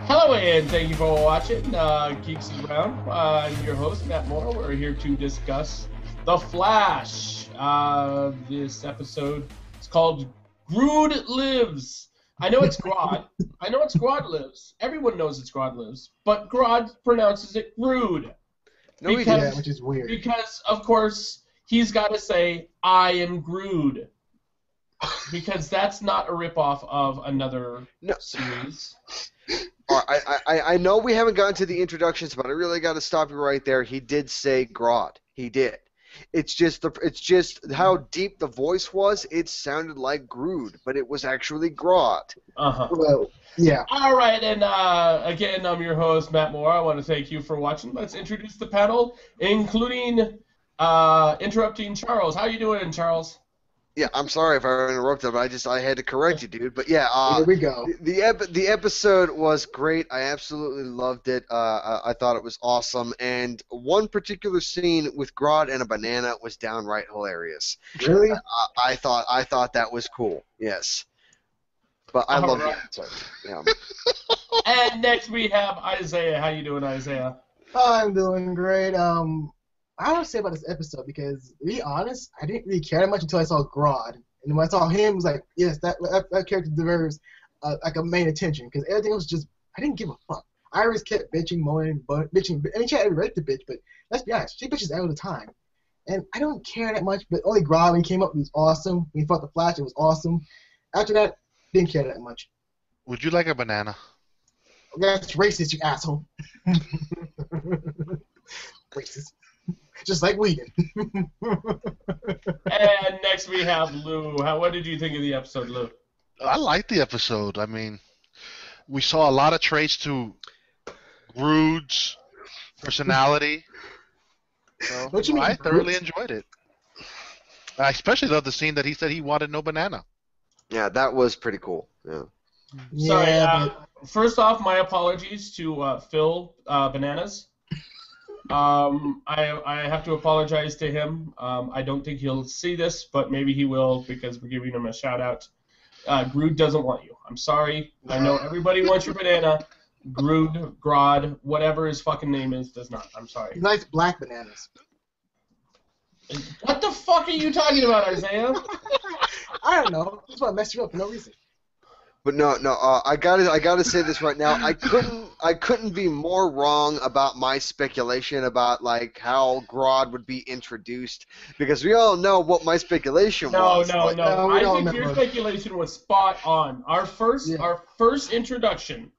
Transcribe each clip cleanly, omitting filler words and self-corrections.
Hello and thank you for watching Geeks Around. I'm your host, Matt Moore. We're here to discuss The Flash. This episode is called Grodd Lives. I know it's Grodd. I know it's Grodd Lives. Everyone knows it's Grodd Lives. But Grodd pronounces it Grodd. No, he didn't, which is weird. Because, of course, he's got to say, I am Grodd. Because that's not a ripoff of another series. I know we haven't gotten to the introductions, but I really got to stop you right there. He did say Grodd. He did. It's just how deep the voice was. It sounded like Grodd, but it was actually Grodd. Well, yeah. All right, and again, I'm your host, Matt Moore. I want to thank you for watching. Let's introduce the panel, including interrupting Charles. How you doing, Charles? Yeah, I'm sorry if I interrupted, but I had to correct you, dude. But yeah, here we go. The episode was great. I absolutely loved it. I thought it was awesome, and one particular scene with Grodd and a banana was downright hilarious. Really? I thought that was cool. Yes. But I love the episode. Yeah. And next we have Isaiah. How you doing, Isaiah? I'm doing great. I don't know what to say about this episode because, to be honest, I didn't really care that much until I saw Grodd. And when I saw him, I was like, yes, that character deserves like a main attention because everything was just, I didn't give a fuck. Iris kept bitching, moaning, bitching. I mean, she had every right to bitch, but let's be honest, she bitches all the time. And I don't care that much, but only Grodd, when he came up, it was awesome. When he fought the Flash, it was awesome. After that, didn't care that much. Would you like a banana? That's racist, you asshole. Racist. Just like Whedon. And next we have Lou. What did you think of the episode, Lou? I liked the episode. I mean, we saw a lot of traits to Grodd's personality. So, what you mean, I thoroughly enjoyed it. I especially loved the scene that he said he wanted no banana. Yeah, that was pretty cool. Yeah. Sorry. First off, my apologies to Phil Bananas. I have to apologize to him. I don't think he'll see this, but maybe he will because we're giving him a shout out. Grodd doesn't want you. I'm sorry. I know everybody wants your banana. Grodd, whatever his fucking name is, does not. I'm sorry. He likes black bananas. What the fuck are you talking about, Isaiah? I don't know. I just want to mess you up for no reason. But no, I gotta say this right now. I couldn't be more wrong about my speculation about like how Grodd would be introduced because we all know what my speculation was. No. I think your speculation was spot on. Our first introduction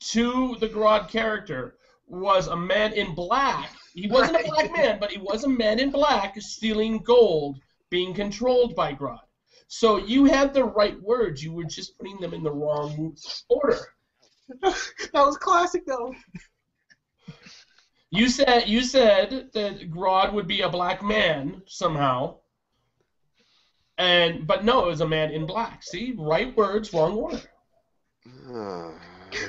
to the Grodd character was a man in black. He wasn't a black man, but he was a man in black stealing gold, being controlled by Grodd. So you had the right words. You were just putting them in the wrong order. That was classic, though. You said that Grodd would be a black man somehow, but no, it was a man in black. See, right words, wrong order.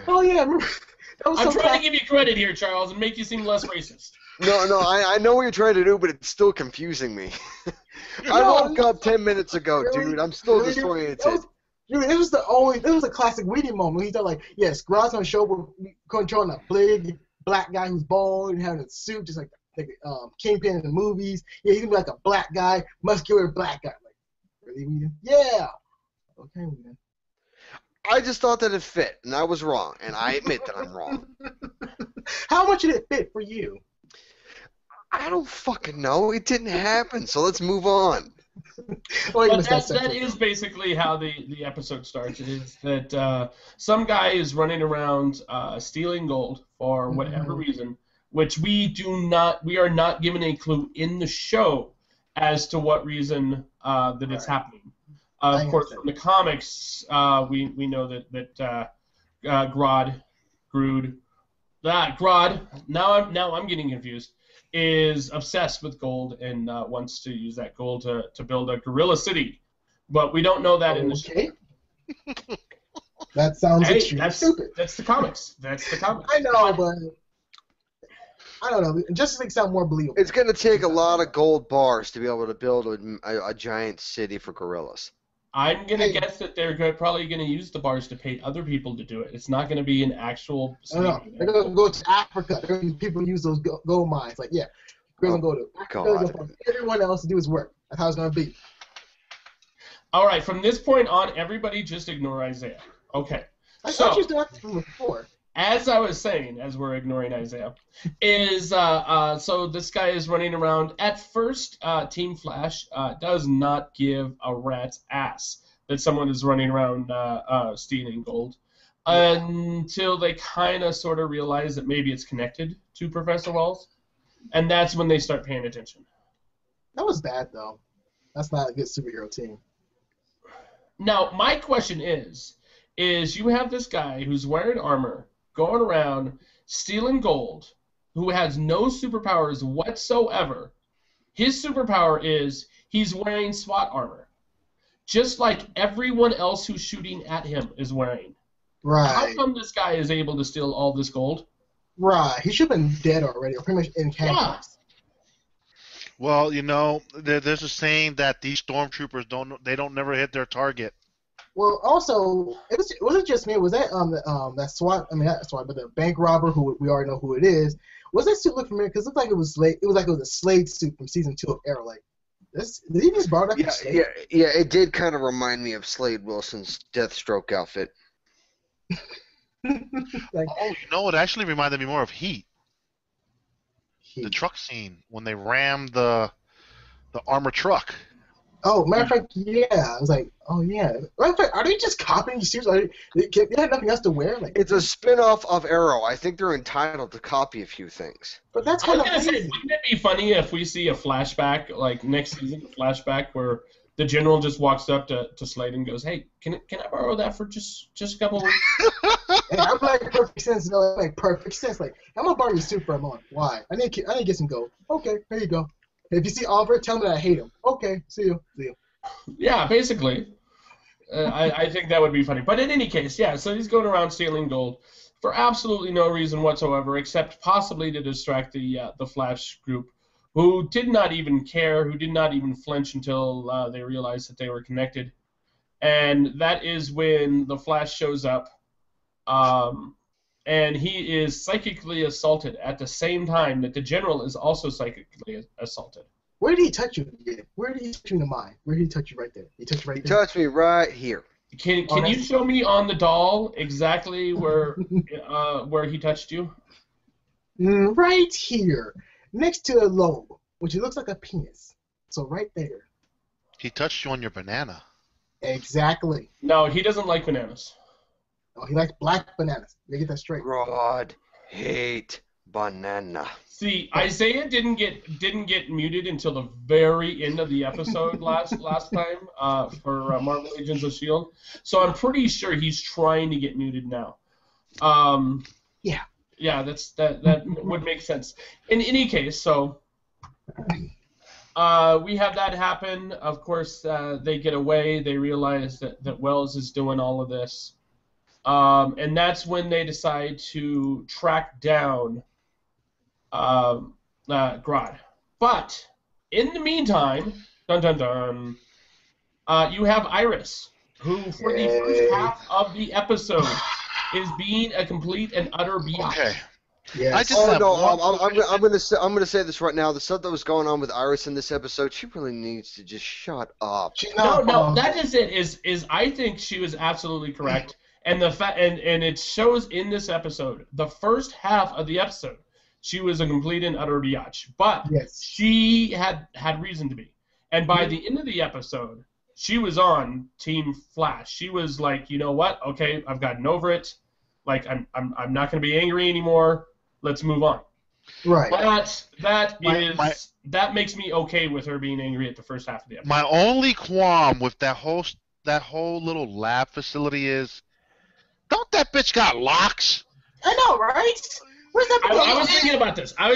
Oh yeah, that was I'm trying to give you credit here, Charles, and make you seem less racist. No, I know what you're trying to do, but it's still confusing me. I woke up 10 minutes ago, dude. I'm still disoriented. This was a classic Whedon moment. He's like, yes, Grodd's gonna show up controlling a big black guy who's bald and having a suit, just like Kingpin in the movies. Yeah, he's gonna be like a black guy, muscular black guy. Like, really, Whedon? Yeah. Okay, Whedon. I just thought that it fit, and I was wrong, and I admit that I'm wrong. How much did it fit for you? I don't fucking know. It didn't happen, so let's move on. But that is basically how the episode starts. It is that some guy is running around stealing gold for whatever reason, which we are not given a clue in the show as to what reason that it's happening. Of course, from the comics, we know that Grodd. Now I'm getting confused. Is obsessed with gold and wants to use that gold to build a gorilla city, but we don't know that in the show. That sounds extremely stupid. That's the comics. I know, but I don't know. Justice League sound more believable. It's going to take a lot of gold bars to be able to build a giant city for gorillas. I'm going to guess that they're probably going to use the bars to pay other people to do it. It's not going to be an actual... No. They're going to go to Africa. People use those gold mines. Like, yeah, we're going to go to Africa. Everyone else to do his work. That's how it's going to be. All right, from this point on, everybody just ignore Isaiah. Okay. I thought you still from before. As I was saying, as we're ignoring Isaiah, is so this guy is running around. At first, Team Flash does not give a rat's ass that someone is running around stealing gold until they kind of sort of realize that maybe it's connected to Professor Walls, and that's when they start paying attention. That was bad, though. That's not a good superhero team. Now, my question is you have this guy who's wearing armor, going around stealing gold, who has no superpowers whatsoever. His superpower is he's wearing SWAT armor, just like everyone else who's shooting at him is wearing. Right. How come this guy is able to steal all this gold? Right. He should have been dead already, or pretty much in handcuffs. Well, you know, there's a saying that these stormtroopers don't never hit their target. Well, also, it wasn't just me. Was that that SWAT? I mean, not SWAT, but the bank robber, who we already know who it is. Was that suit look familiar? Because it looked like it was Slade. It was like it was a Slade suit from season 2 of Arrow. Like, did he just borrow that from Slade? Yeah. It did kind of remind me of Slade Wilson's Deathstroke outfit. It actually reminded me more of Heat. The truck scene when they rammed the armored truck. Oh, matter of fact, yeah. I was like, oh yeah. Matter of fact, are they just copying suits? They have nothing else to wear. Like, it's a spin-off of Arrow. I think they're entitled to copy a few things. But that's I was gonna say, wouldn't it be funny if we see a flashback, like next season, a flashback where the general just walks up to Slade and goes, "Hey, can I borrow that for just a couple of weeks?" And I'm like perfect sense. You know, like perfect sense. Like, I'm gonna borrow your suit for a month. Why? I need to get some gold. Okay, here you go. If you see Oliver, tell me that I hate him. Okay, see you. Yeah, basically. I think that would be funny. But in any case, yeah, so he's going around stealing gold for absolutely no reason whatsoever, except possibly to distract the Flash group, who did not even care, who did not even flinch until they realized that they were connected. And that is when the Flash shows up, and he is psychically assaulted at the same time that the General is also psychically assaulted. Where did he touch you? Where did he touch you in the mind? Where did he touch you right there? He touched you right there? He touched me right here. Can you show me on the doll exactly where he touched you? Right here, next to the lobe, which looks like a penis. So right there. He touched you on your banana. Exactly. No, he doesn't like bananas. Oh, he likes black bananas. Let me get that straight. Grodd hate banana. See, Isaiah didn't get muted until the very end of the episode last time for Marvel Agents of S.H.I.E.L.D. So I'm pretty sure he's trying to get muted now. Yeah. Yeah, that would make sense. In any case, so we have that happen. Of course, they get away. They realize that Wells is doing all of this. And that's when they decide to track down Grodd. But in the meantime, dun dun dun, you have Iris, who for the first half of the episode is being a complete and utter biatch. Okay. Yes. I'm gonna say this right now. The stuff that was going on with Iris in this episode, she really needs to just shut up. No, that is it. Is I think she was absolutely correct, and and it shows in this episode. The first half of the episode, she was a complete and utter biatch, but yes, she had reason to be. And by the end of the episode, she was on Team Flash. She was like, you know what? Okay, I've gotten over it. Like, I'm not going to be angry anymore. Let's move on. Right. That makes me okay with her being angry at the first half of the episode. My only qualm with that whole little lab facility is, don't that bitch got locks? I know, right? Where's that? I was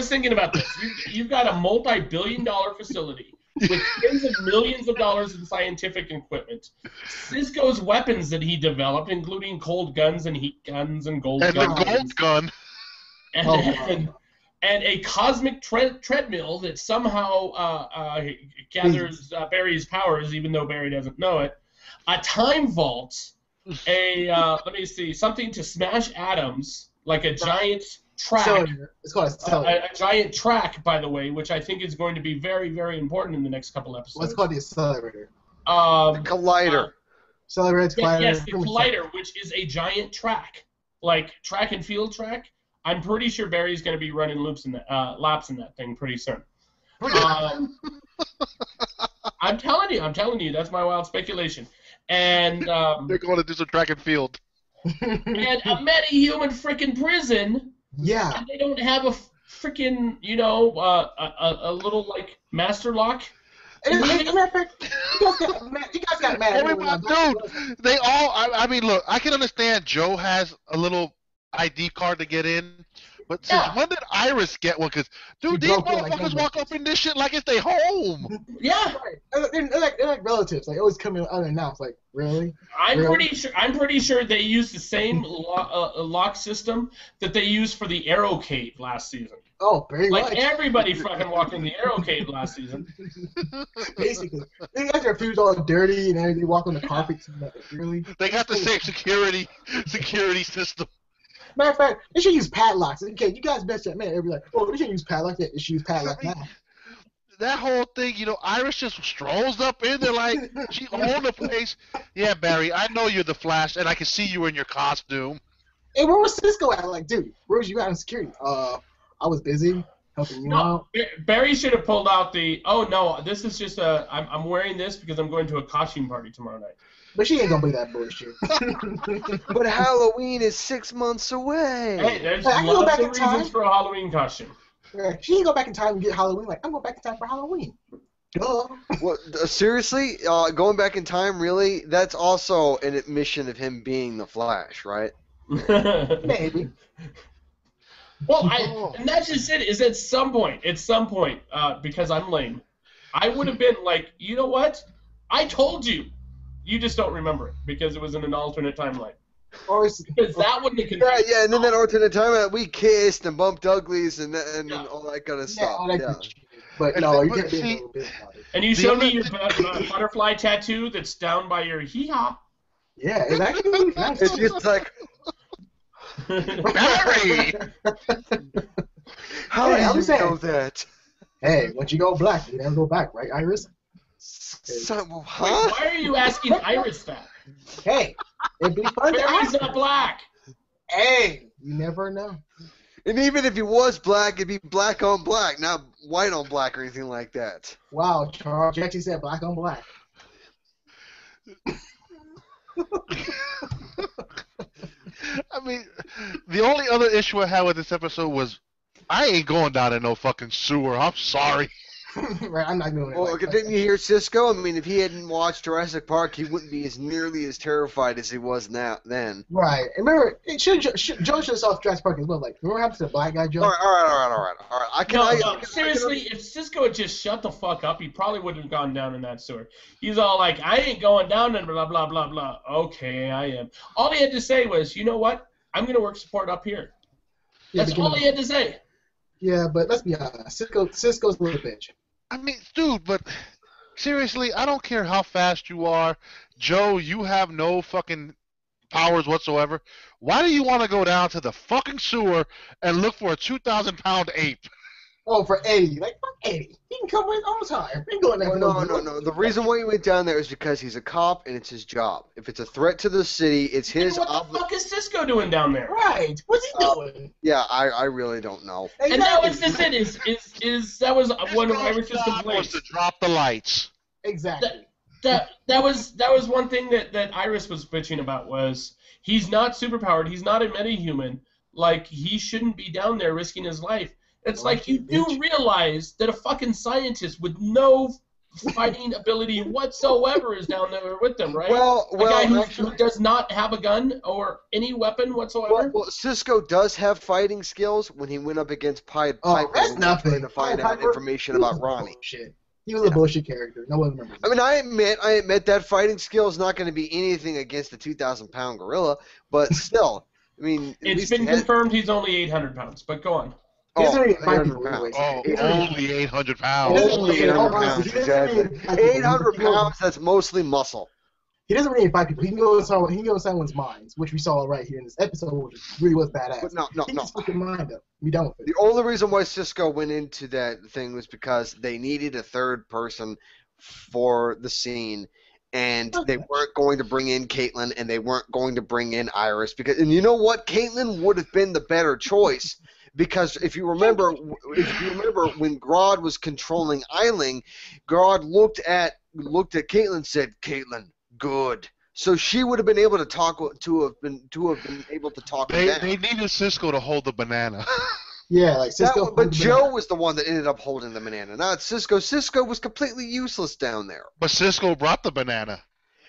thinking about this. You've got a multi-billion-dollar facility with tens of millions of dollars in scientific equipment. Cisco's weapons that he developed, including cold guns and heat guns and gold guns. And the gold gun. and a cosmic treadmill that somehow gathers Barry's powers, even though Barry doesn't know it. A time vault. Let me see, something to smash atoms, like a giant track. Cylinder. It's called a cylinder. A giant track, by the way, which I think is going to be very, very important in the next couple episodes. What's called the accelerator? The collider. Accelerator, collider. Yes, the collider, which is a giant track, like track and field track. I'm pretty sure Barry's going to be running laps in that thing pretty soon. I'm telling you, that's my wild speculation. And they're going to do some track and field. And a meta-human freaking prison. Yeah. And they don't have a freaking, a little like master lock. You guys got mad. Dude, they all. I mean, look, I can understand Joe has a little ID card to get in, but since when did Iris get one? Because, dude, these motherfuckers walk up in this shit like it's their home. Yeah. They're like relatives. They always come in unannounced. Like, really? I'm pretty sure they used the same lock system that they used for the Arrow Cave last season. Oh, very much. Like everybody fucking walked in the Arrow Cave last season. Basically, they got their food all dirty and everything. Walk on the carpets. And really? They got the same security system. Matter of fact, they should use padlocks. Okay, you guys bet that man. They'll be like, oh, they should use padlocks. They should use padlocks now. That whole thing, Iris just strolls up in there like she owned the place. Yeah, Barry, I know you're the Flash, and I can see you in your costume. Hey, where was Cisco at? Like, dude, where was you at in security? I was busy helping you out. Barry should have pulled out oh no, this is just I'm wearing this because I'm going to a costume party tomorrow night. But she ain't gonna be that bullshit. But Halloween is 6 months away. Hey, there's lots of reasons for a Halloween costume. Yeah, she can go back in time and get Halloween. Like, I'm going back in time for Halloween. Duh. Well, seriously, going back in time, really? That's also an admission of him being the Flash, right? Maybe. Well, and that's just it. Is at some point, because I'm lame, I would have been like, you know what? I told you. You just don't remember it because it was in an alternate timeline. Because that wouldn't have confused. Yeah, and then that alternate timeline, we kissed and bumped uglies and all that kind of stuff. But no, you can't be a little bit about it. And you showed me your butterfly tattoo that's down by your hee-haw. Yeah, it's actually nice. It's just like, Barry! How do you know that? Hey, once you go black, you never go back, right, Iris? Why are you asking Iris that? Hey, it'd be fun. Barry's not black. Hey, you never know. And even if he was black, it'd be black on black, not white on black or anything like that. Wow, Charles, you actually said black on black. I mean, the only other issue I had with this episode was I ain't going down in no fucking sewer. I'm sorry. Right, I'm not doing it. Well, didn't you hear Cisco? I mean, if he hadn't watched Jurassic Park, he wouldn't be nearly as terrified as he was then. Right. And remember, Joe should have saw Jurassic Park as well. Like, remember what happened to the black guy, Joe? All right. Seriously, if Cisco had just shut the fuck up, he probably wouldn't have gone down in that sewer. He's all like, I ain't going down and blah, blah, blah, blah. Okay, I am. All he had to say was, you know what? I'm going to work support up here. That's all he had to say. Yeah, but let's be honest. Cisco's a little bitch. I mean, dude, but seriously, I don't care how fast you are. Joe, you have no fucking powers whatsoever. Why do you want to go down to the fucking sewer and look for a 2,000-pound ape? Oh, for Eddie. Like, fuck Eddie. He can come in all the time. He ain't going there. No. The reason why he went down there is because he's a cop and it's his job. If it's a threat to the city, it's his obligation. What the fuck is Cisco doing down there? Right. What's he doing? Yeah, I really don't know. And that was just it. That was one of Iris's complaints. Was to drop the lights. Exactly. That was one thing that Iris was bitching about was he's not superpowered. He's not a metahuman. Like, he shouldn't be down there risking his life. It's like you do realize that a fucking scientist with no fighting ability whatsoever is down there with them, right? A guy who does not have a gun or any weapon whatsoever. Well, Cisco does have fighting skills when he went up against Piper. That's nothing. To find out information about Ronnie. Shit. He was a bullshit character. No one remembers. I mean, I admit that fighting skill is not going to be anything against a 2,000-pound gorilla, but still, I mean, it's been confirmed he's only 800 pounds. But go on. He doesn't really fight 800 people pounds. anyway. Only 800 pounds. Only 800 pounds, exactly. 800 pounds, that's mostly muscle. He doesn't really fight people. He can go in someone's minds, which we saw right here in this episode, which really was badass. But no. He can just fuck your mind up. Be done with it. The only reason why Cisco went into that thing was because they needed a third person for the scene, and they weren't going to bring in Caitlin, and they weren't going to bring in Iris, and you know what? Caitlin would have been the better choice. Because if you remember when Grodd was controlling Eiling, Grodd looked at Caitlin and said, "Caitlin, good." So she would have been able to been able to talk him down. They needed Cisco to hold the banana. Yeah, like Cisco. But Joe was the one that ended up holding the banana, not Cisco. Cisco was completely useless down there. But Cisco brought the banana.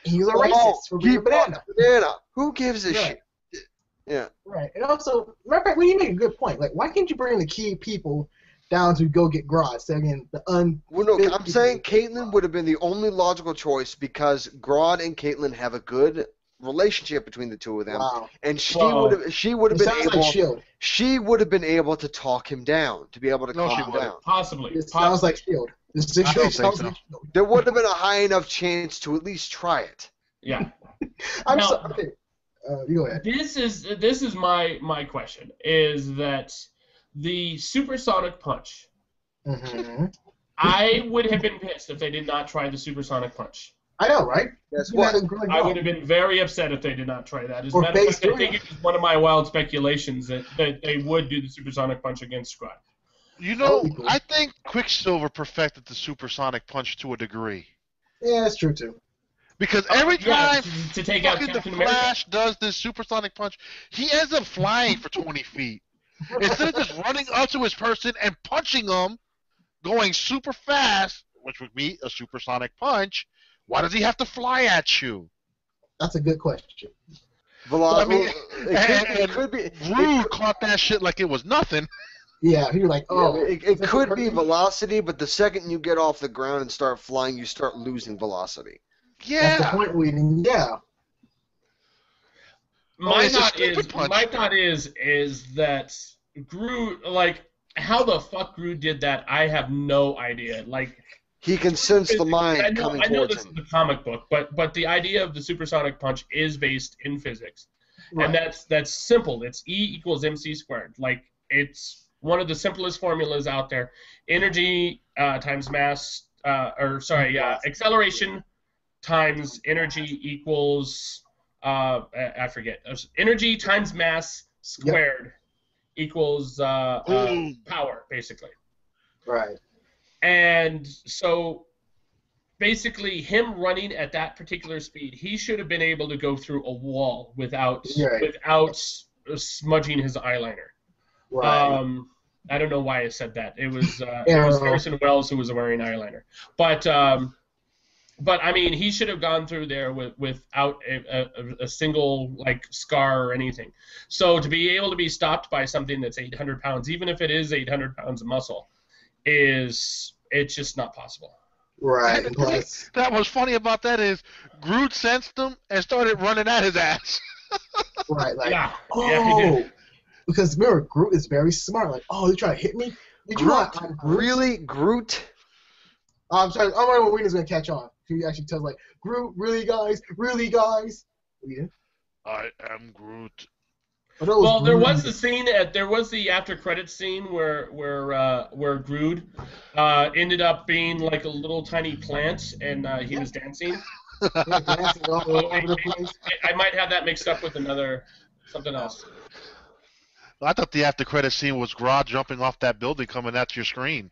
He was a racist for being a banana. Who gives a shit? Yeah. Right. And also, matter of fact, you make a good point. Like, why can't you bring the key people down to go get Grodd? So again, Well, no, I'm saying Caitlin would have been the only logical choice because Grodd and Caitlin have a good relationship between the two of them, and she would have been able to talk him down, to be able to calm him down. Possibly. It sounds like Shield. There would have been a high enough chance to at least try it. Yeah. Okay. You go ahead. This is my question, is that the supersonic punch. Mm-hmm. I would have been pissed if they did not try the supersonic punch. I know, right? That's what I would have been very upset if they did not try that. As a matter of fact, I think it was one of my wild speculations that they would do the supersonic punch against Grodd. You know, I think Quicksilver perfected the supersonic punch to a degree. Yeah, that's true too. Because every time to take out fucking Captain the Flash does this supersonic punch, he ends up flying for 20 feet. Instead of just running up to his person and punching them, going super fast, which would be a supersonic punch, why does he have to fly at you? That's a good question. It could be. Grodd caught that shit like it was nothing. Yeah, he was like, oh. Yeah, it could be velocity, but the second you get off the ground and start flying, you start losing velocity. Yeah. That's the point yeah. My thought is that Grodd, like, how the fuck Grodd did that, I have no idea. Like, he can sense the mind coming towards him. I know this is the comic book, but the idea of the supersonic punch is based in physics, right. And that's simple. It's E = mc squared. Like, it's one of the simplest formulas out there. Energy times mass, acceleration times energy equals I forget. Energy times mass squared equals power, basically. Right. And so, basically, him running at that particular speed, he should have been able to go through a wall without smudging his eyeliner. Right. I don't know why I said that. It was Harrison Wells who was wearing eyeliner. But I mean, he should have gone through there without a single, like, scar or anything. So to be able to be stopped by something that's 800 pounds, even if it is 800 pounds of muscle, it's just not possible. Right. That was funny about that is Grodd sensed him and started running at his ass. Right. Like, yeah, oh, he did. Because remember, Grodd is very smart. Like, oh, you try to hit me? Did you not? Really, Grodd? I'm sorry. I'm wondering when Wiener's gonna catch on. He actually tells like, Groot, really guys? Yeah. I am Groot. Well, there was the scene there was the after credits scene where Grodd ended up being like a little tiny plant and he was dancing. Dancing all over the place. I might have that mixed up with something else. I thought the after credits scene was Grodd jumping off that building coming at your screen.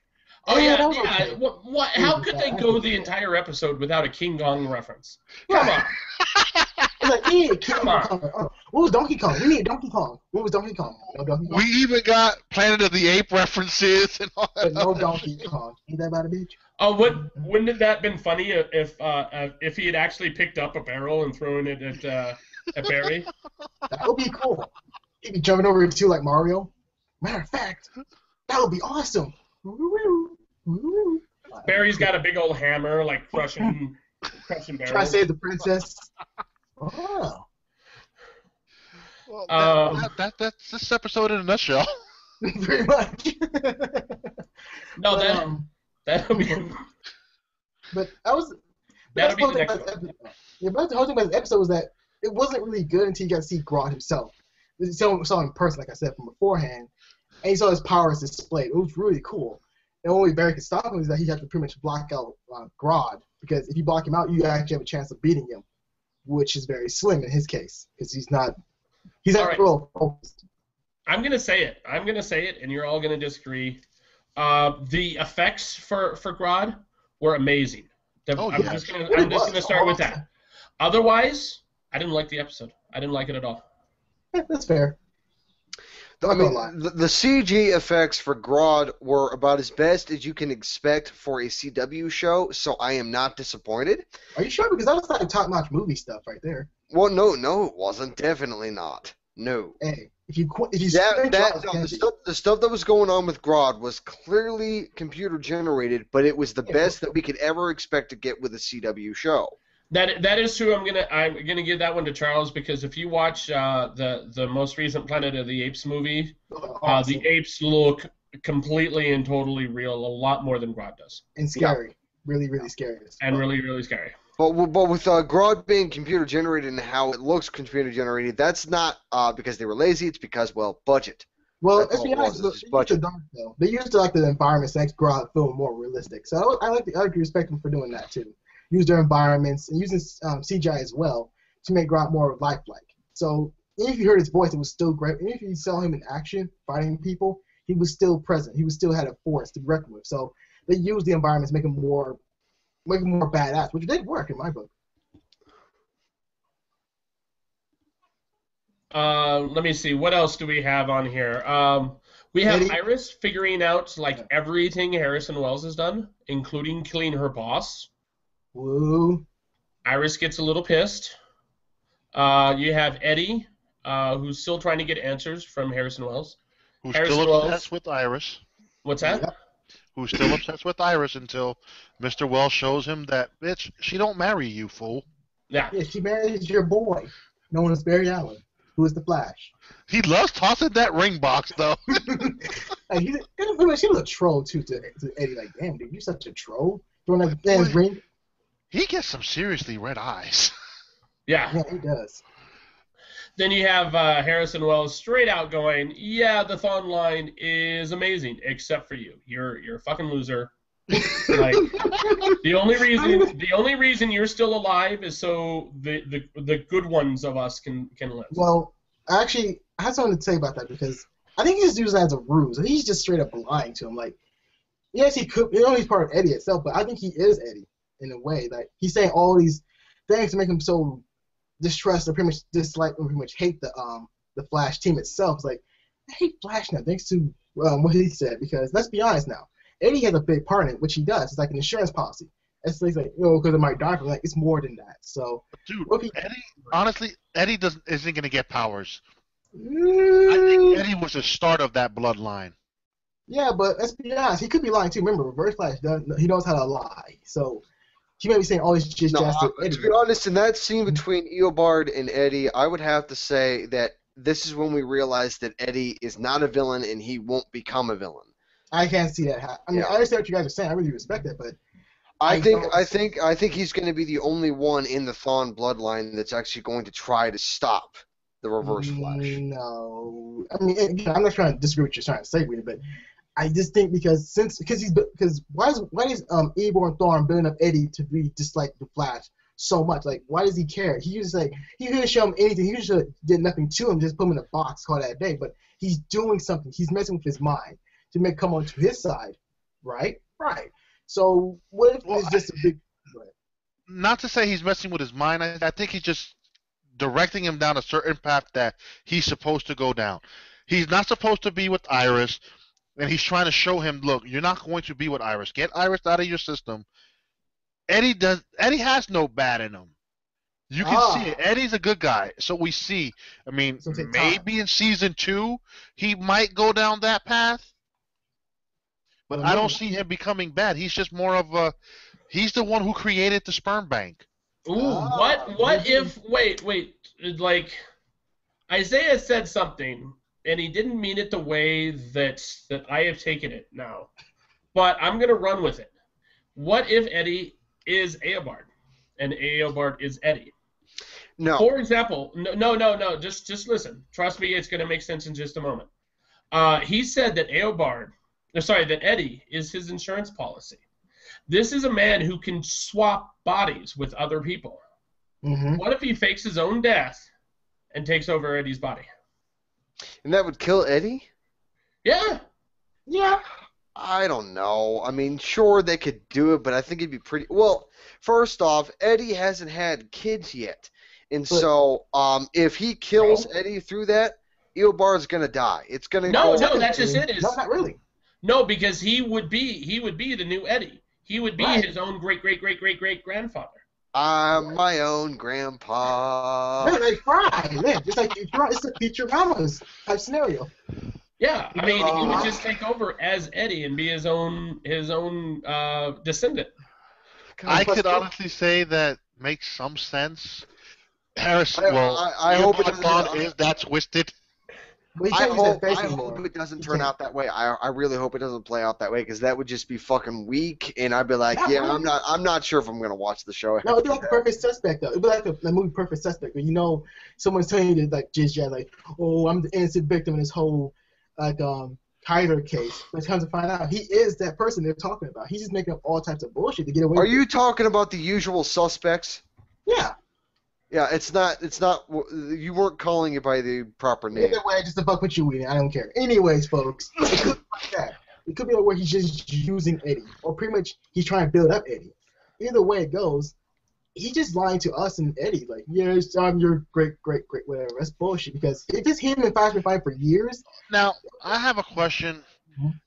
Oh yeah. Okay. What? How could they go the entire episode without a King Kong reference? Come on. It's like, we need King Kong. Oh, what was Donkey Kong? We need Donkey Kong. What was Donkey Kong? No Donkey Kong. We even got Planet of the Apes references and all that. But no Donkey Kong. Ain't that about a bitch? Oh, wouldn't it that been funny if he had actually picked up a barrel and thrown it at Barry? That would be cool. He'd be jumping over it too like Mario. Matter of fact, that would be awesome. Barry's got a big old hammer, like crushing barrels. Try to save the princess. Oh. Well, that's this episode in a nutshell. Pretty much. No, but, that'll be. But I was. That'll be the next one. Yeah, but the whole thing about this episode was that it wasn't really good until you got to see Grodd himself. You saw him in person, like I said, from beforehand, and you saw his powers displayed. It was really cool. And the only way Barry could stop him is that he had to pretty much block out Grodd, because if you block him out, you actually have a chance of beating him, which is very slim in his case, because he's not real focused. I'm gonna say it, and you're all gonna disagree. The effects for Grodd were amazing. I'm just gonna start with that. Otherwise, I didn't like the episode. I didn't like it at all. Yeah, that's fair. I mean, the CG effects for Grodd were about as best as you can expect for a CW show, so I am not disappointed. Are you sure? Because that was like top-notch movie stuff right there. Well, no, it wasn't. Definitely not. No. Hey, the stuff that was going on with Grodd was clearly computer generated, but it was the best that we could ever expect to get with a CW show. That is true. I'm gonna give that one to Charles, because if you watch the most recent Planet of the Apes movie, the apes look completely and totally real, a lot more than Grodd does. And scary, really, really scary. And really, really scary. But with Grodd being computer generated and how it looks computer generated, that's not because they were lazy. It's because, well, budget. Well, let's be honest. They used the environments to make Grodd feel more realistic. So I respect them for doing that too. Use their environments and using CGI as well to make Grodd more lifelike. So if you heard his voice, it was still great. And if you saw him in action fighting people, he was still present. He still had a force to reckon with. So they used the environments to make him more badass, which did work in my book. Let me see. What else do we have on here? We have Iris figuring out everything Harrison Wells has done, including killing her boss. Woo. Iris gets a little pissed. You have Eddie, who's still trying to get answers from Harrison Wells. Who's still obsessed with Iris. What's that? Yep. Who's still obsessed with Iris until Mr. Wells shows him that, bitch, she don't marry you, fool. Yeah, she marries your boy, known as Barry Allen, who is the Flash. He loves tossing that ring box, though. She was a troll, too, to Eddie. Like, damn, dude, you're such a troll. Throwing that man's ring. He gets some seriously red eyes. Yeah, he does. Then you have Harrison Wells straight out going, yeah, the Thawne line is amazing, except for you. You're a fucking loser. The only reason you're still alive is so the good ones of us can live. Well, actually, I have something to say about that, because I think he just uses that as a ruse. He's just straight up lying to him. Like, yes, he could. He's part of Eddie itself, but I think he is Eddie in a way. Like, he's saying all these things to make him so distrust or pretty much dislike or pretty much hate the Flash team itself. It's like, I hate Flash now, thanks to what he said, because let's be honest now, Eddie has a big part in it, which he does. It's like an insurance policy. It's like, because of my doctor, like, it's more than that. So, dude, Eddie isn't going to get powers. I think Eddie was the start of that bloodline. Yeah, but let's be honest, he could be lying too. Remember, Reverse Flash he knows how to lie. So he may be saying all this just to Eddie. To be honest, in that scene between Eobard and Eddie, I would have to say that this is when we realize that Eddie is not a villain and he won't become a villain. I can't see that happen. I mean, I understand what you guys are saying. I really respect that, but I think he's going to be the only one in the Thawne bloodline that's actually going to try to stop the Reverse Flash. No, I mean, again, I'm not trying to disagree with what you're trying to say, with it, but I just think because why is Eobard and Thawne building up Eddie to be dislike the Flash so much? Like, why does he care? He couldn't show him anything. He just did nothing to him. Just put him in a box, call that a day. But he's doing something. He's messing with his mind to make come onto his side, right? Right. So what if it's just a big? Not to say he's messing with his mind. I think he's just directing him down a certain path that he's supposed to go down. He's not supposed to be with Iris, and he's trying to show him, look, you're not going to be with Iris. Get Iris out of your system. Eddie has no bad in him. You can see it. Eddie's a good guy. So we see. I mean, maybe in season 2 he might go down that path. But I don't see him becoming bad. He's just more of he's the one who created the sperm bank. Ooh, what if, wait, like, Isaiah said something and he didn't mean it the way that I have taken it now. But I'm going to run with it. What if Eddie is Eobard, and Eobard is Eddie? No. For example, no. Just listen. Trust me, it's going to make sense in just a moment. He said that that Eddie is his insurance policy. This is a man who can swap bodies with other people. Mm-hmm. What if he fakes his own death and takes over Eddie's body? And that would kill Eddie? Yeah. Yeah. I don't know. I mean, sure, they could do it, but I think it'd be pretty... Well, first off, Eddie hasn't had kids yet. And so, if he kills Eddie through that, Eobard's going to die. It's going to No, that's just it. No, not really. No, because he would be the new Eddie. He would be his own great-great-great-great-great-grandfather. I'm my own grandpa. No, like Fry. Yeah, it's like it's a Futurama's type scenario. Yeah, I mean, he would just take over as Eddie and be his own descendant. I could honestly say that makes some sense. Harrison, I hope it doesn't. Is that twisted? I hope it doesn't turn out that way. I really hope it doesn't play out that way, because that would just be fucking weak, and I'd be like, I'm not sure if I'm gonna watch the show. No, it'd be like Perfect Suspect though. It'd be like the movie Perfect Suspect, where someone's telling you to like just like, oh, I'm the innocent victim in this whole like Kyler case. But comes to find out, he is that person they're talking about. He's just making up all types of bullshit to get away. Are you talking about The Usual Suspects? Yeah. Yeah, it's not. You weren't calling it by the proper name. Either way, just to fuck with you, Weedon. I don't care. Anyways, folks, it could be like that. It could be where he's just using Eddie, or pretty much he's trying to build up Eddie. Either way it goes, he's just lying to us and Eddie. Like, yes, I'm your great whatever. That's bullshit. Because if it's him and Flash been fighting for years. Now, I have a question.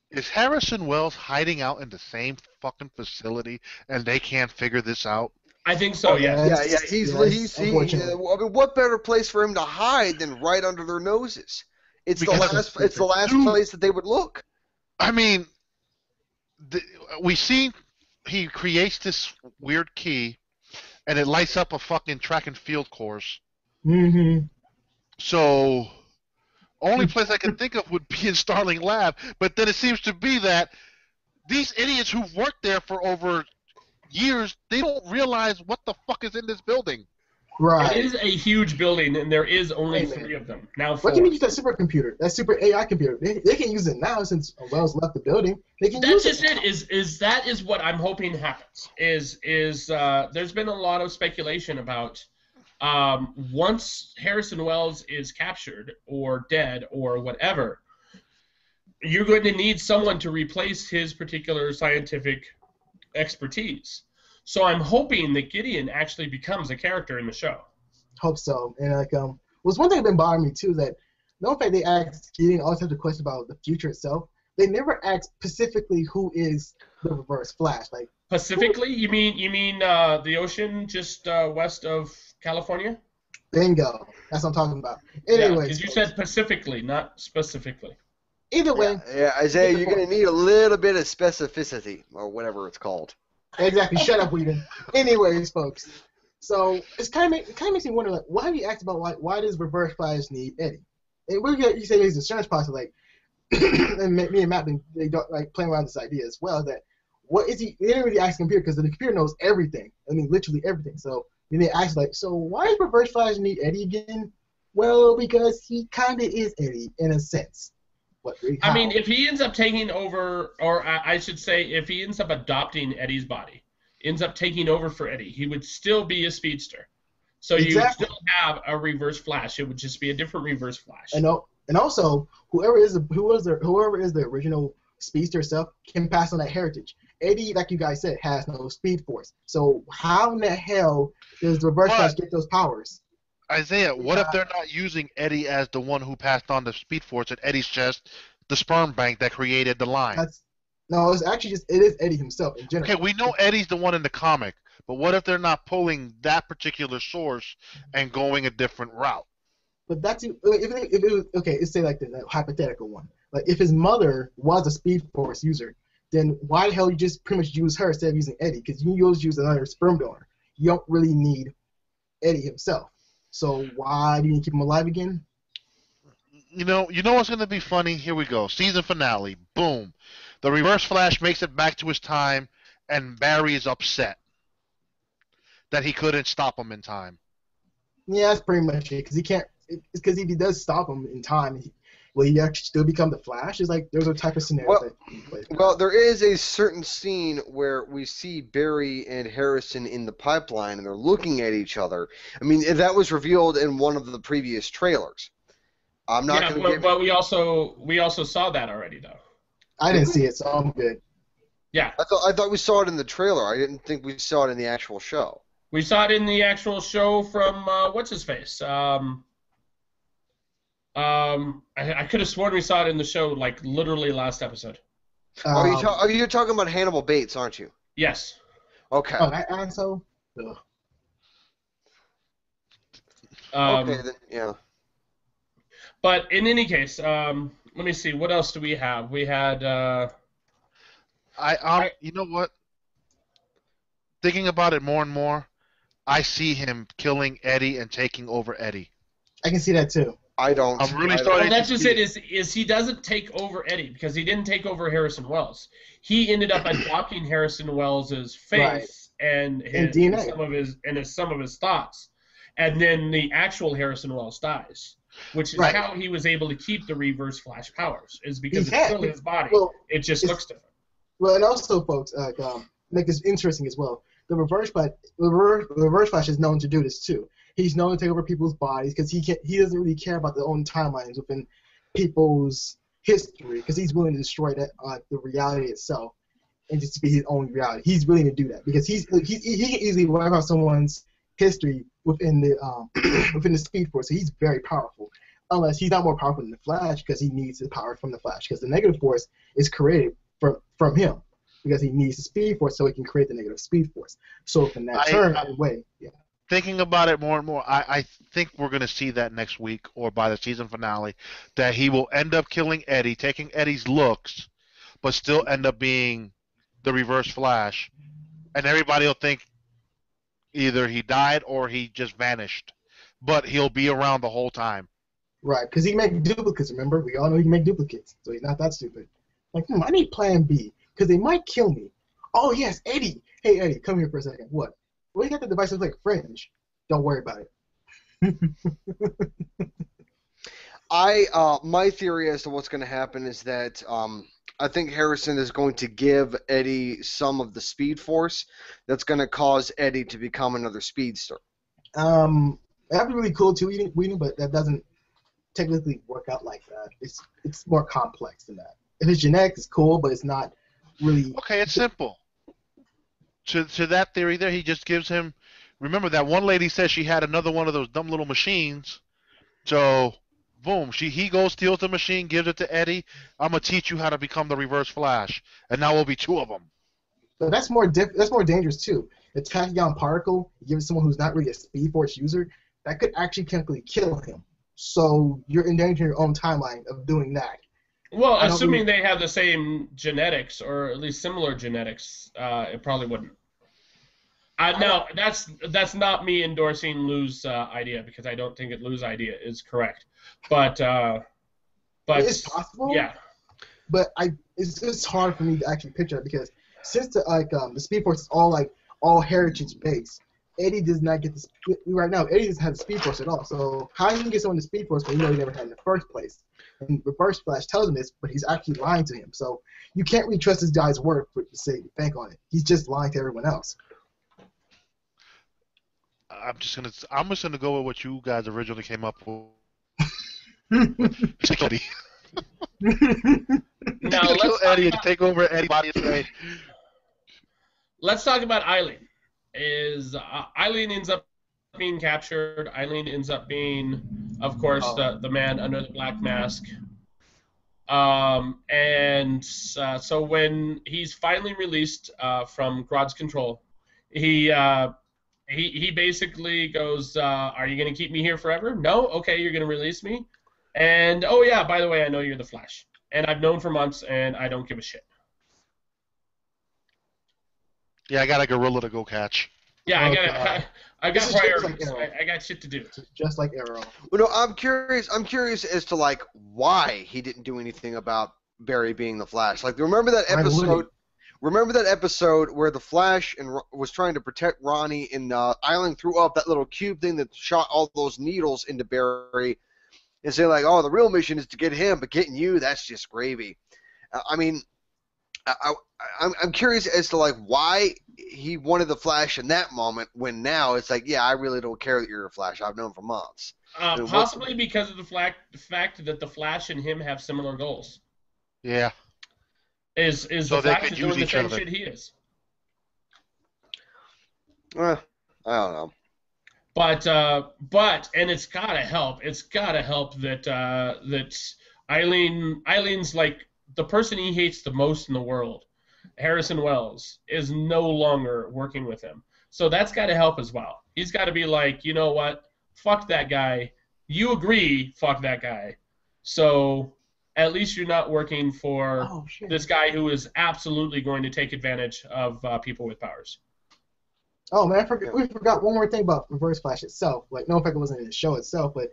Is Harrison Wells hiding out in the same fucking facility, and they can't figure this out? I think so, yes. Yeah. He's I mean, what better place for him to hide than right under their noses? It's the last place that they would look. I mean, we see he creates this weird key, and it lights up a fucking track and field course. Mm-hmm. So, only place I can think of would be in Starling Lab, but then it seems to be that these idiots who've worked there for over years, they don't realize what the fuck is in this building. Right. It is a huge building, and there is only 3 of them. Now 4. What can you use that supercomputer? That super AI computer? They can use it now since Wells left the building. They can use it. That's just it. That is what I'm hoping happens. There's been a lot of speculation about once Harrison Wells is captured or dead or whatever, you're going to need someone to replace his particular scientific expertise. So I'm hoping that Gideon actually becomes a character in the show. Hope so. And was one thing that been bothering me too, that no fact they asked Gideon all types of questions about the future itself. They never asked specifically who is the Reverse Flash. Like Pacifically, you mean the ocean just west of California? Bingo. That's what I'm talking about. Anyways, because you said Pacifically, not specifically. Either way. Yeah, Isaiah, you're going to need a little bit of specificity, or whatever it's called. Exactly. Shut up, Whedon. Anyways, folks. So it kind of makes me wonder, like, why have you asked about why does Reverse Flash need Eddie? And you say he's insurance policy, like, and me and Matt they don't like playing around with this idea as well. That what is he? They didn't really ask the computer because the computer knows everything. I mean, literally everything. So then they asked like, so why does Reverse Flash need Eddie again? Well, because he kind of is Eddie in a sense. I mean, if he ends up taking over, or I should say, if he ends up adopting Eddie's body, ends up taking over for Eddie, he would still be a speedster. So you would still have a Reverse Flash. It would just be a different Reverse Flash. And also, whoever is the original speedster itself can pass on that heritage. Eddie, like you guys said, has no speed force. So how in the hell does the Reverse Flash get those powers? Isaiah, what if they're not using Eddie as the one who passed on the Speed Force, and Eddie's just the sperm bank that created the line? It's actually it is Eddie himself in general. Okay, we know Eddie's the one in the comic, but what if they're not pulling that particular source and going a different route? But that's if it was okay. Let's say like the hypothetical one. Like if his mother was a Speed Force user, then why the hell you just pretty much use her instead of using Eddie? Because you always use another sperm donor. You don't really need Eddie himself. So why do you keep him alive again? You know what's going to be funny? Here we go. Season finale. Boom. The Reverse Flash makes it back to his time, and Barry is upset that he couldn't stop him in time. Yeah, that's pretty much it. Because he can't. It's because if he does stop him in time, will he actually still become the Flash? It's like there's a type of scenario. Well, there is a certain scene where we see Barry and Harrison in the pipeline, and they're looking at each other. I mean, that was revealed in one of the previous trailers. I'm not going to give. But we also saw that already, though. I didn't see it, so I'm good. Yeah. I thought we saw it in the trailer. I didn't think we saw it in the actual show. We saw it in the actual show from what's his face. I could have sworn we saw it in the show, like literally last episode. Are you talking about Hannibal Bates, aren't you? Yes. Okay. Oh, that asshole. Ugh. Okay, then, yeah. But in any case, let me see. What else do we have? We had. You know what? Thinking about it more and more, I see him killing Eddie and taking over Eddie. I can see that too. I don't. I'm really starting. Well, that's just it. Is he doesn't take over Eddie because he didn't take over Harrison Wells. He ended up adopting Harrison Wells's face and some of his thoughts, and then the actual Harrison Wells dies, which is how he was able to keep the Reverse Flash powers. Is because it's still his body. Well, it just looks different. Well, and also, folks, make this interesting as well. The Reverse Flash is known to do this too. He's known to take over people's bodies because he doesn't really care about their own timelines within people's history because he's willing to destroy that the reality itself and just to be his own reality. He's willing to do that because he can easily wipe out someone's history within the within the Speed Force. So he's very powerful. Unless he's not more powerful than the Flash because he needs the power from the Flash because the Negative Force is created from him because he needs the Speed Force so he can create the Negative Speed Force. So from that way, yeah. Thinking about it more and more, I think we're going to see that next week or by the season finale, that he will end up killing Eddie, taking Eddie's looks, but still end up being the Reverse Flash, and everybody will think either he died or he just vanished, but he'll be around the whole time. Right, because he can make duplicates, remember? We all know he can make duplicates, so he's not that stupid. Like, I need plan B, because they might kill me. Oh, yes, Eddie. Hey, Eddie, come here for a second. What? Well, you got the device that's like Fringe. Don't worry about it. My theory as to what's going to happen is that I think Harrison is going to give Eddie some of the Speed Force that's going to cause Eddie to become another speedster. That'd be really cool too, Whedon, but that doesn't technically work out like that. It's more complex than that. If it's genetic, it's cool, but it's not really. Okay, it's simple. To that theory there, he just gives him. Remember that one lady said she had another one of those dumb little machines. So, boom, he goes, steals the machine, gives it to Eddie. I'm gonna teach you how to become the Reverse Flash, and now we'll be two of them. But that's more dangerous too. The tachyon particle, you give it to someone who's not really a Speed Force user, that could actually technically kill him. So you're endangering your own timeline of doing that. Well, assuming they have the same genetics or at least similar genetics, it probably wouldn't. No, that's not me endorsing Lou's idea because I don't think Lou's idea is correct. But it's possible. Yeah. But it's just hard for me to actually picture it because since the Speed Force is all heritage based, Eddie does not get right now. Eddie doesn't have the Speed Force at all. So how can you get someone the Speed Force when you know he never had it in the first place? And Reverse Flash tells him this, but he's actually lying to him. So you can't really trust this guy's word to say bank on it. He's just lying to everyone else. I'm just gonna go with what you guys originally came up with. Eddie. Now let's kill Eddie and take over Eddie's body. Let's talk about Eileen. Eileen ends up being captured. Eileen ends up being, of course, the man under the black mask. So when he's finally released from Grodd's control, he basically goes, "Are you going to keep me here forever? No? Okay, you're going to release me. And oh yeah, by the way, I know you're the Flash, and I've known for months, and I don't give a shit." Yeah, I got a gorilla to go catch. Yeah, I got priorities. I got shit to do. Just like Arrow. Well, no, I'm curious. I'm curious as to like why he didn't do anything about Barry being the Flash. Like, remember that episode? Remember that episode where the Flash was trying to protect Ronnie, and Island threw up that little cube thing that shot all those needles into Barry, and saying like, "Oh, the real mission is to get him, but getting you—that's just gravy." I mean, I'm curious as to like why he wanted the Flash in that moment, when now it's like, yeah, I really don't care that you're a Flash. I've known for months. Possibly because of the fact that the Flash and him have similar goals. Yeah. Is so the Flash is doing the same shit he is. I don't know. But and it's gotta help. It's gotta help that Eileen's like the person he hates the most in the world, Harrison Wells, is no longer working with him. So that's got to help as well. He's got to be like, you know what? Fuck that guy. You agree, fuck that guy. So at least you're not working for this guy who is absolutely going to take advantage of people with powers. Oh, man, we forgot one more thing about Reverse Flash itself. Like, no effect wasn't in the show itself, but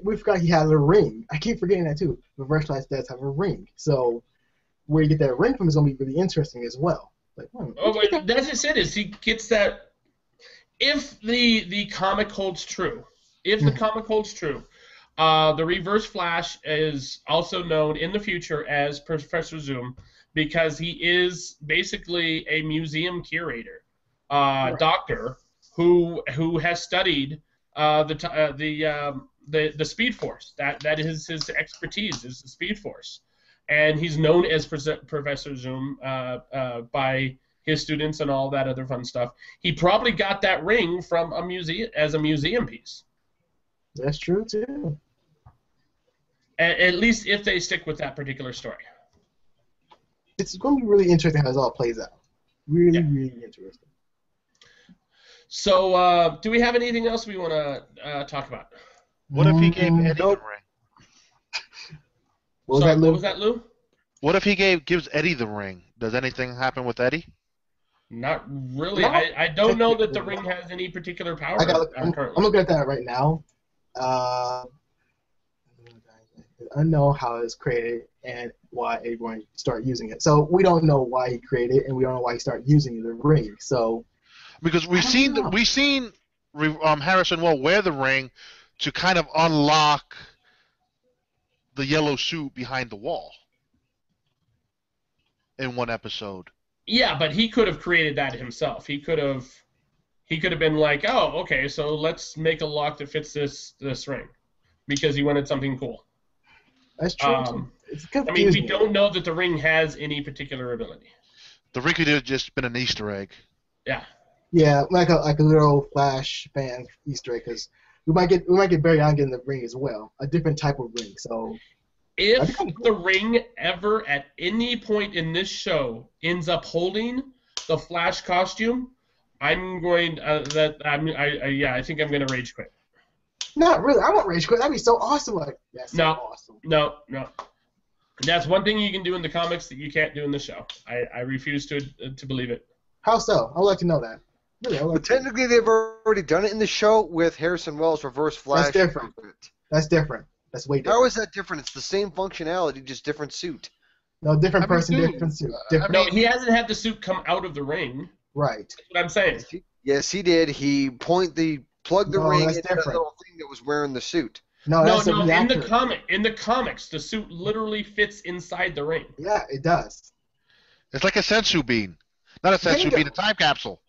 we forgot he had a ring. I keep forgetting that, too. Reverse Flash does have a ring. So where you get that ring from is going to be really interesting as well. Like, that's just it, is he gets that. If the comic holds true, the Reverse Flash is also known in the future as Professor Zoom because he is basically a museum curator, doctor who has studied the Speed Force. That is his expertise, is the Speed Force, and he's known as Professor Zoom by his students and all that other fun stuff. He probably got that ring from a museum piece. That's true too. At least if they stick with that particular story. It's going to be really interesting how this all plays out. Really interesting. So, do we have anything else we want to talk about? What if he gave Eddie the ring? What was that, Lou? What if he gives Eddie the ring? Does anything happen with Eddie? Not really. No. I don't know that the ring has any particular power. I'm looking at that right now. I know how it's created and why everyone start using it. So we don't know why he created it, and we don't know why he started using the ring. So because we've seen Harrison Wells wear the ring to kind of unlock the yellow suit behind the wall in one episode. Yeah, but he could have created that himself. He could have been like, oh, okay, so let's make a lock that fits this ring, because he wanted something cool. That's true. It's confusing. I mean, we don't know that the ring has any particular ability. The ring could have just been an Easter egg. Yeah. Yeah, like a little Flash fan Easter egg, because we might get Barry Allen getting the ring as well, a different type of ring. So if the ring ever at any point in this show ends up holding the Flash costume, I think I'm gonna rage quit. Not really. I won't rage quit. That'd be so awesome. Like, that's so awesome. No. That's one thing you can do in the comics that you can't do in the show. I refuse to believe it. How so? I'd like to know that. Really, but technically, they've already done it in the show with Harrison Wells' Reverse Flash. That's different. That's different. That's way different. How is that different? It's the same functionality, just different suit. No, different person, different suit. No, he hasn't had the suit come out of the ring. Right. That's what I'm saying. Yes, he did. He plugged the ring into that little thing that was wearing the suit. No. In the comics, the suit literally fits inside the ring. Yeah, it does. It's like a sensu bean. Not a sensu bean, a time capsule.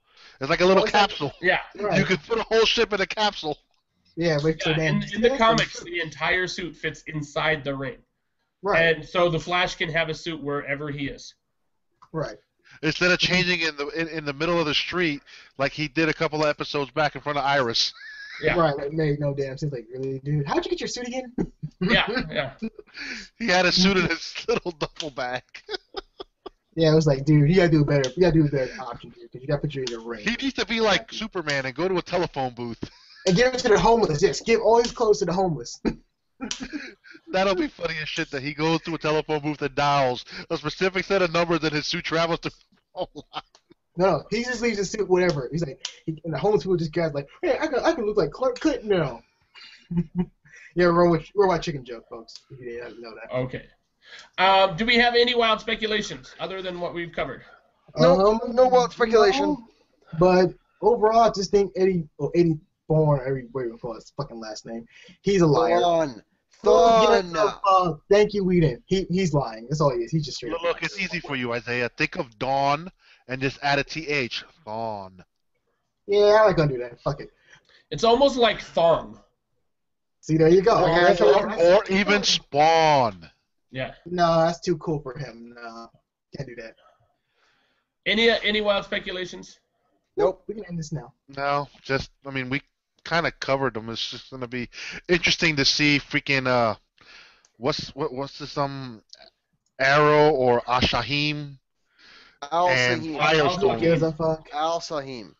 It's like a little capsule. Yeah. Right. You could put a whole ship in a capsule. Yeah, in the comics, the entire suit fits inside the ring. Right. And so the Flash can have a suit wherever he is. Right. Instead of changing in the middle of the street like he did a couple of episodes back in front of Iris. Yeah. Right, like made no damn sense. Like, really, dude? How'd you get your suit again? Yeah. He had a suit in his little duffel bag. Yeah, it was like, dude, you gotta do better. You gotta do a better option here, because you gotta put you in your ring. He needs to be like Superman and go to a telephone booth. And give it to the homeless. Yes, give all his clothes to the homeless. That'll be funny as shit that he goes to a telephone booth and dials a specific set of numbers that his suit travels to. No, he just leaves his suit, whatever. He's like, and the homeless people just guys like, hey, I can look like Clark Kent now. Yeah, Robot Chicken joke, folks. If you didn't know that. Okay. Do we have any wild speculations other than what we've covered? No wild speculation. No, but overall, I just think Eddie Thawne, whatever you call his fucking last name, he's a liar. Thawne. Thank you, Whedon. He's lying. That's all he is. He's just straight. Look, it's easy for you, Isaiah. Think of Dawn and just add a TH. Thawne. Yeah, I'm not gonna do that. Fuck it. It's almost like thong. See, there you go. Or even Spawn. Yeah. No, that's too cool for him. No, can't do that. Any wild speculations? Nope. We can end this now. No, we kind of covered them. It's just gonna be interesting to see freaking what's this Arrow or Ashahim and Firestorm. Al Sahim.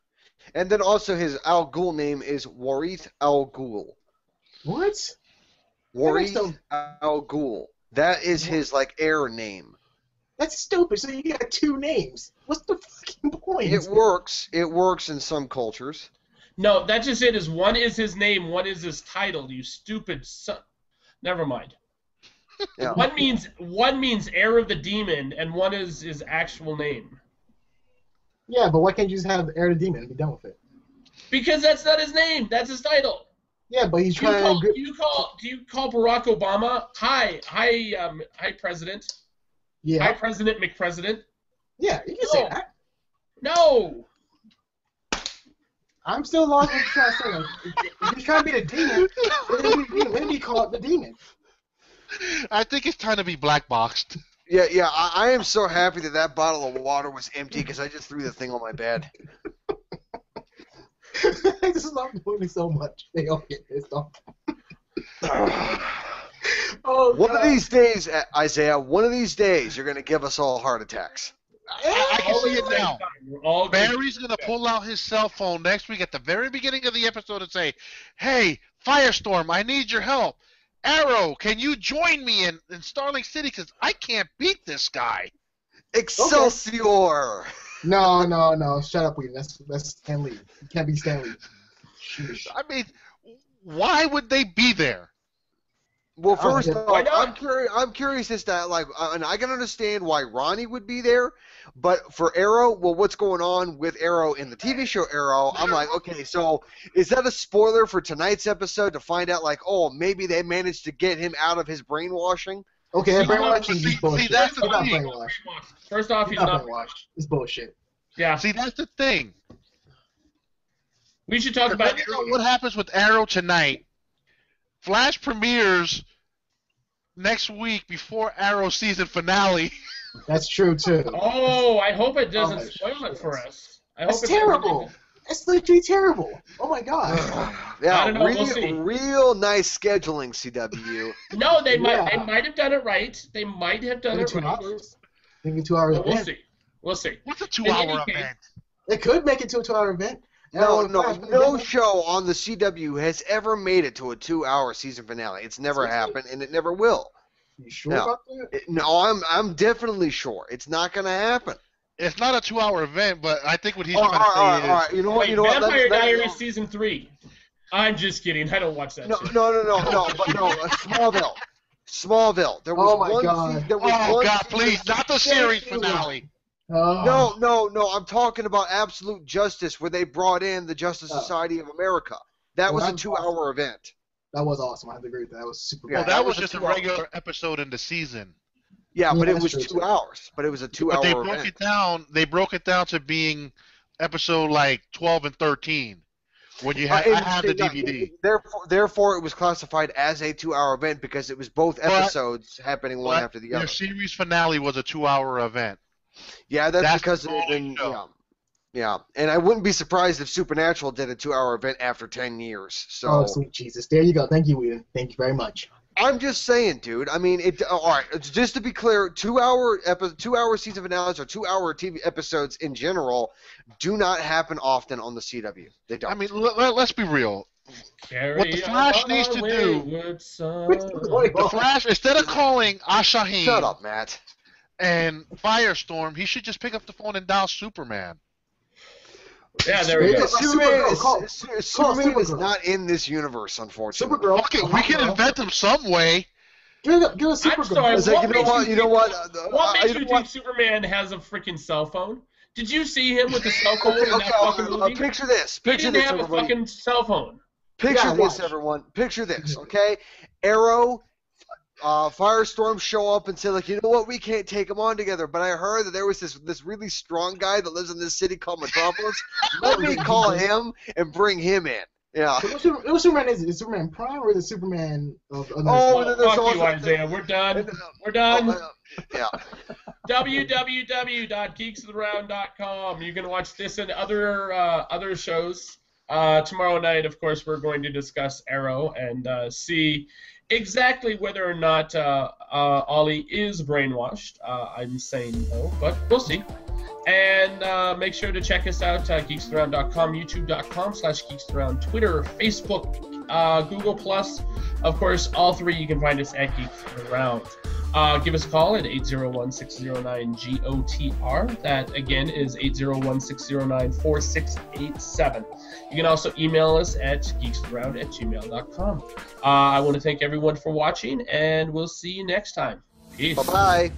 And then also his Al Ghul name is Warith Al Ghul. What? Warith Al Ghul. That is his heir name. That's stupid. So you got two names. What's the fucking point? It works. It works in some cultures. No, that's just it. Is one is his name, one is his title. You stupid son. Never mind. Yeah. One means heir of the demon, and one is his actual name. Yeah, but why can't you just have heir of the demon and be done with it? Because that's not his name. That's his title. Yeah, but he's trying to. Do you call Barack Obama? Hi, President. Yeah. Hi, President McPresident. Yeah, you can say that. No. I'm still lost in trying to say. If he's trying to be the demon, let me call it the demon. I think it's time to be black boxed. Yeah. I am so happy that bottle of water was empty because I just threw the thing on my bed. I just love doing it so much. They all get pissed off. One of these days, Isaiah, you're going to give us all heart attacks. I can see it now. Barry's going to pull out his cell phone next week at the very beginning of the episode and say, hey, Firestorm, I need your help. Arrow, can you join me in Starling City because I can't beat this guy. Excelsior! Okay. No. Shut up, Whedon. That's Stan Lee. You can't be Stan Lee. Sheesh. I mean, why would they be there? Well, first off, I'm curious as to, and I can understand why Ronnie would be there, but for Arrow, well, what's going on with Arrow in the TV show Arrow, I'm like, okay, so is that a spoiler for tonight's episode to find out, maybe they managed to get him out of his brainwashing? Okay, brainwashing is bullshit. See, that's the he's not thing. brainwashed. First off, he's not brainwashed. It's bullshit. Yeah. See, that's the thing. We should talk about what happens with Arrow tonight. Flash premieres next week before Arrow season finale. That's true too. Oh, I hope it doesn't spoil it for us. That's terrible. That's literally terrible. Oh my god. Yeah, I don't know, real nice scheduling, CW. No, they might have done it right. They might have done it 2 right. hours. Maybe 2 hours. We'll see. What's a 2-hour event? They could make it to a 2-hour event. No show on the CW has ever made it to a 2-hour season finale. It's never happened, and it never will. You sure about that? No, I'm definitely sure. It's not going to happen. It's not a 2-hour event, but I think what he's trying to say is... All right, you know what? Vampire Diaries season 3. I'm just kidding. I don't watch that shit. No, Smallville. There was one. God. There was oh one God, please, not the series finale. No, I'm talking about Absolute Justice, where they brought in the Justice Society of America. That was a 2-hour event. That was awesome. I have to agree with that. That was super. Well, that was just a regular episode in the season. Yeah, but it was 2 hours. But it was a 2-hour event. But they broke it down to being episode 12 and 13. When you I have the DVD. Therefore, it was classified as a 2-hour event because it was both episodes happening one after the other. Their series finale was a 2-hour event. Yeah, that's because it had been. Yeah, and I wouldn't be surprised if Supernatural did a 2-hour event after 10 years. So. Oh, sweet Jesus! There you go. Thank you, Whedon. Thank you very much. I'm just saying, dude. I mean, all right. Just to be clear, 2-hour season finales or 2-hour TV episodes in general do not happen often on the CW. They don't. I mean, let's be real. What the Flash needs to do, the Flash, instead of calling Ashahim, shut up, Matt, and Firestorm, he should just pick up the phone and dial Superman. Yeah, there we go. Superman is not in this universe, unfortunately. Supergirl. Okay, we can invent him some way. Give a Supergirl. I'm sorry, You know what? What makes you think Superman has a freaking cell phone? Did you see him with a cell phone in that fucking movie? Picture this. He didn't have a fucking cell phone. Picture this, everyone. Picture this, okay? Arrow, Firestorm show up and say, like, you know what? We can't take them on together. But I heard that there was this really strong guy that lives in this city called Metropolis. Let me call him and bring him in. Yeah. What Superman is it? Is Superman Prime or is it Superman of Fuck you, Isaiah. We're done. We're done. Yeah. www.geeksoftheround.com. You can watch this and other shows. Tomorrow night, of course, we're going to discuss Arrow and see exactly whether or not Ollie is brainwashed. I'm saying no, but we'll see. And make sure to check us out, geeksoftheround.com, youtube.com/geeksoftheround, Twitter, Facebook, Google+. Of course, all three you can find us at Geeks of the Round. Give us a call at 801-609-GOTR. That, again, is 801-609-4687. You can also email us at geeksoftheround@gmail.com. I want to thank everyone for watching, and we'll see you next time. Peace. Bye-bye.